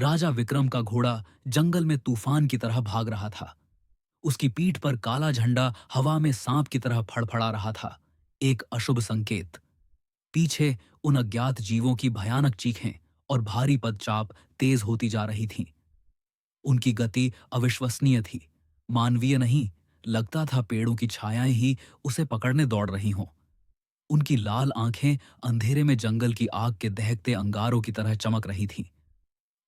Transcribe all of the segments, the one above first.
राजा विक्रम का घोड़ा जंगल में तूफान की तरह भाग रहा था। उसकी पीठ पर काला झंडा हवा में सांप की तरह फड़फड़ा रहा था, एक अशुभ संकेत। पीछे उन अज्ञात जीवों की भयानक चीखें और भारी पदचाप तेज होती जा रही थीं। उनकी गति अविश्वसनीय थी, मानवीय नहीं। लगता था पेड़ों की छायाएं ही उसे पकड़ने दौड़ रही हों। उनकी लाल आंखें अंधेरे में जंगल की आग के दहकते अंगारों की तरह चमक रही थीं।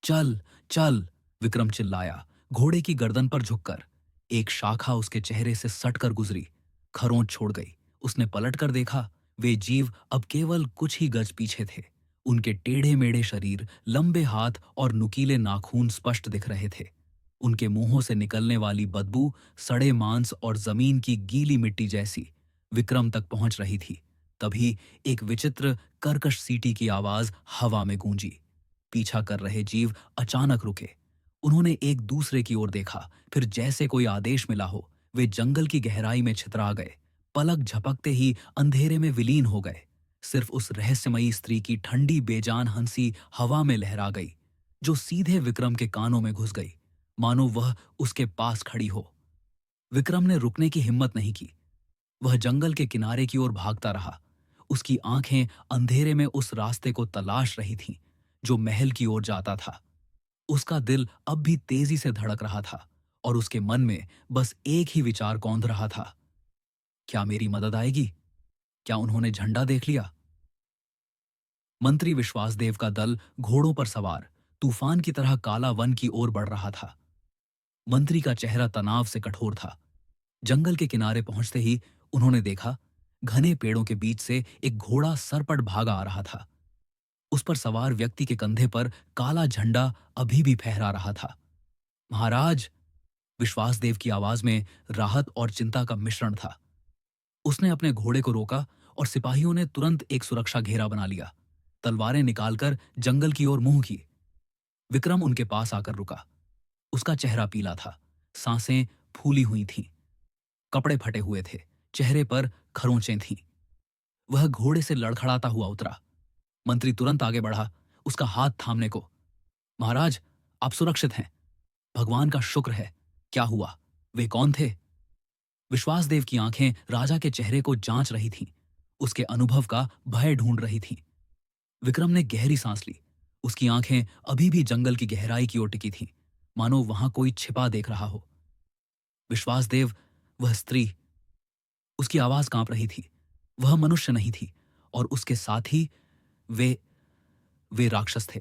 चल, चल! विक्रम चिल्लाया, घोड़े की गर्दन पर झुककर। एक शाखा उसके चेहरे से सटकर गुजरी, खरोंच छोड़ गई। उसने पलटकर देखा, वे जीव अब केवल कुछ ही गज पीछे थे। उनके टेढ़े मेढ़े शरीर, लंबे हाथ और नुकीले नाखून स्पष्ट दिख रहे थे। उनके मुंहों से निकलने वाली बदबू सड़े मांस और जमीन की गीली मिट्टी जैसी विक्रम तक पहुंच रही थी। तभी एक विचित्र कर्कश सीटी की आवाज हवा में गूंजी। पीछा कर रहे जीव अचानक रुके। उन्होंने एक दूसरे की ओर देखा, फिर जैसे कोई आदेश मिला हो, वे जंगल की गहराई में छितरा गए। पलक झपकते ही अंधेरे में विलीन हो गए। सिर्फ उस रहस्यमयी स्त्री की ठंडी बेजान हंसी हवा में लहरा गई, जो सीधे विक्रम के कानों में घुस गई, मानो वह उसके पास खड़ी हो। विक्रम ने रुकने की हिम्मत नहीं की। वह जंगल के किनारे की ओर भागता रहा। उसकी आंखें अंधेरे में उस रास्ते को तलाश रही थीं, जो महल की ओर जाता था। उसका दिल अब भी तेजी से धड़क रहा था और उसके मन में बस एक ही विचार कौंध रहा था, क्या मेरी मदद आएगी? क्या उन्होंने झंडा देख लिया? मंत्री विश्वासदेव का दल घोड़ों पर सवार तूफान की तरह काला वन की ओर बढ़ रहा था। मंत्री का चेहरा तनाव से कठोर था। जंगल के किनारे पहुंचते ही उन्होंने देखा, घने पेड़ों के बीच से एक घोड़ा सरपट भागा आ रहा था। उस पर सवार व्यक्ति के कंधे पर काला झंडा अभी भी फहरा रहा था। महाराज! विश्वासदेव की आवाज में राहत और चिंता का मिश्रण था। उसने अपने घोड़े को रोका और सिपाहियों ने तुरंत एक सुरक्षा घेरा बना लिया। तलवारें निकालकर जंगल की ओर मुंह की। विक्रम उनके पास आकर रुका। उसका चेहरा पीला था, सांसें फूली हुई थीं, कपड़े फटे हुए थे, चेहरे पर खरोंचें थीं। वह घोड़े से लड़खड़ाता हुआ उतरा। मंत्री तुरंत आगे बढ़ा, उसका हाथ थामने को। महाराज, आप सुरक्षित हैं। भगवान का शुक्र है। क्या हुआ? वे कौन थे? विश्वासदेव की आंखें राजा के चेहरे को जांच रही थीं, उसके अनुभव का भय ढूंढ रही थीं। विक्रम ने गहरी सांस ली। उसकी आंखें अभी भी जंगल की गहराई की ओर टिकी थीं, मानो वहां कोई छिपा देख रहा हो। विश्वासदेव, वह स्त्री। उसकी आवाज कांप रही थी। वह मनुष्य नहीं थी और उसके साथ ही वे वे राक्षस थे।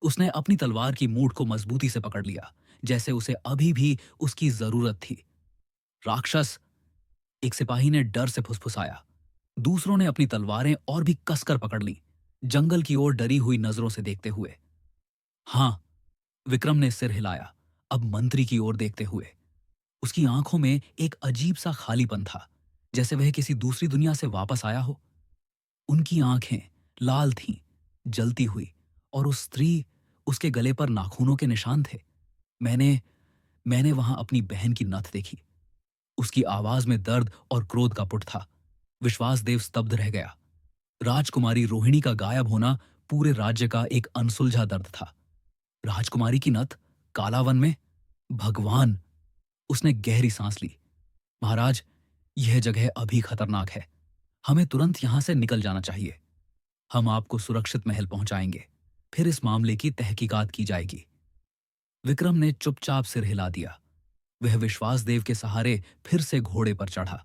उसने अपनी तलवार की मूठ को मजबूती से पकड़ लिया, जैसे उसे अभी भी उसकी जरूरत थी। राक्षस! एक सिपाही ने डर से फुसफुसाया। दूसरों ने अपनी तलवारें और भी कसकर पकड़ लीं, जंगल की ओर डरी हुई नजरों से देखते हुए। हां, विक्रम ने सिर हिलाया, अब मंत्री की ओर देखते हुए। उसकी आंखों में एक अजीब सा खालीपन था, जैसे वह किसी दूसरी दुनिया से वापस आया हो। उनकी आंखें लाल थीं, जलती हुई, और उस स्त्री, उसके गले पर नाखूनों के निशान थे। मैंने मैंने वहां अपनी बहन की नथ देखी। उसकी आवाज में दर्द और क्रोध का पुट था। विश्वासदेव स्तब्ध रह गया। राजकुमारी रोहिणी का गायब होना पूरे राज्य का एक अनसुलझा दर्द था। राजकुमारी की नथ कालावन में? भगवान! उसने गहरी सांस ली। महाराज, यह जगह अभी खतरनाक है। हमें तुरंत यहां से निकल जाना चाहिए। हम आपको सुरक्षित महल पहुंचाएंगे, फिर इस मामले की तहकीकात की जाएगी। विक्रम ने चुपचाप सिर हिला दिया। वह विश्वासदेव के सहारे फिर से घोड़े पर चढ़ा।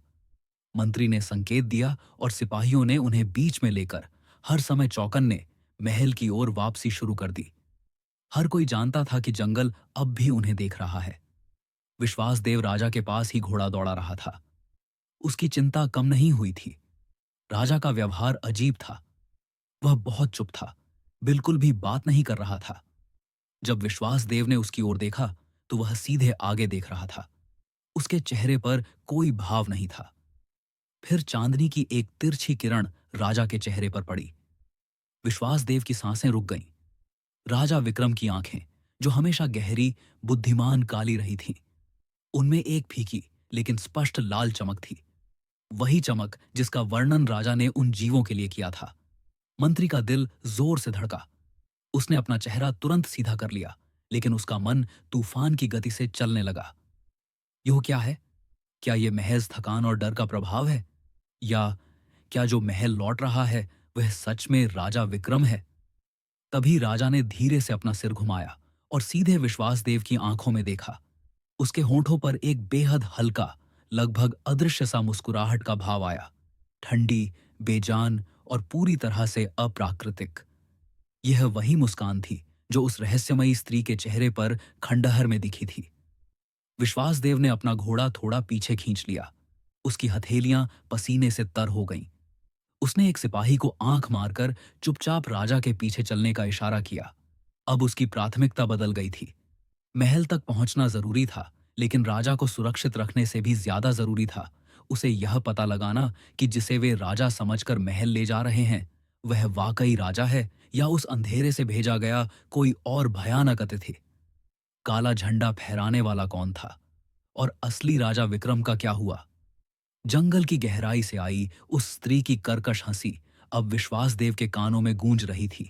मंत्री ने संकेत दिया और सिपाहियों ने उन्हें बीच में लेकर हर समय चौकन्ने महल की ओर वापसी शुरू कर दी। हर कोई जानता था कि जंगल अब भी उन्हें देख रहा है। विश्वासदेव राजा के पास ही घोड़ा दौड़ा रहा था। उसकी चिंता कम नहीं हुई थी। राजा का व्यवहार अजीब था। वह बहुत चुप था, बिल्कुल भी बात नहीं कर रहा था। जब विश्वासदेव ने उसकी ओर देखा तो वह सीधे आगे देख रहा था। उसके चेहरे पर कोई भाव नहीं था। फिर चांदनी की एक तिरछी किरण राजा के चेहरे पर पड़ी। विश्वासदेव की सांसें रुक गईं। राजा विक्रम की आंखें, जो हमेशा गहरी, बुद्धिमान काली रही थीं, उनमें एक फीकी लेकिन स्पष्ट लाल चमक थी। वही चमक जिसका वर्णन राजा ने उन जीवों के लिए किया था। मंत्री का दिल जोर से धड़का। उसने अपना चेहरा तुरंत सीधा कर लिया, लेकिन उसका मन तूफान की गति से चलने लगा। यह क्या है? क्या ये महज थकान और डर का प्रभाव है? या क्या जो महल लौट रहा है वह सच में राजा विक्रम है? तभी राजा ने धीरे से अपना सिर घुमाया और सीधे विश्वासदेव की आंखों में देखा। उसके होठों पर एक बेहद हल्का, लगभग अदृश्य सा मुस्कुराहट का भाव आया। ठंडी, बेजान और पूरी तरह से अप्राकृतिक। यह वही मुस्कान थी जो उस रहस्यमयी स्त्री के चेहरे पर खंडहर में दिखी थी। विश्वासदेव ने अपना घोड़ा थोड़ा पीछे खींच लिया। उसकी हथेलियां पसीने से तर हो गईं। उसने एक सिपाही को आंख मारकर चुपचाप राजा के पीछे चलने का इशारा किया। अब उसकी प्राथमिकता बदल गई थी। महल तक पहुंचना जरूरी था, लेकिन राजा को सुरक्षित रखने से भी ज्यादा जरूरी था उसे यह पता लगाना कि जिसे वे राजा समझकर महल ले जा रहे हैं वह वाकई राजा है या उस अंधेरे से भेजा गया कोई और भयानक अतिथि। काला झंडा फहराने वाला कौन था? और असली राजा विक्रम का क्या हुआ? जंगल की गहराई से आई उस स्त्री की कर्कश हंसी अब विश्वासदेव के कानों में गूंज रही थी।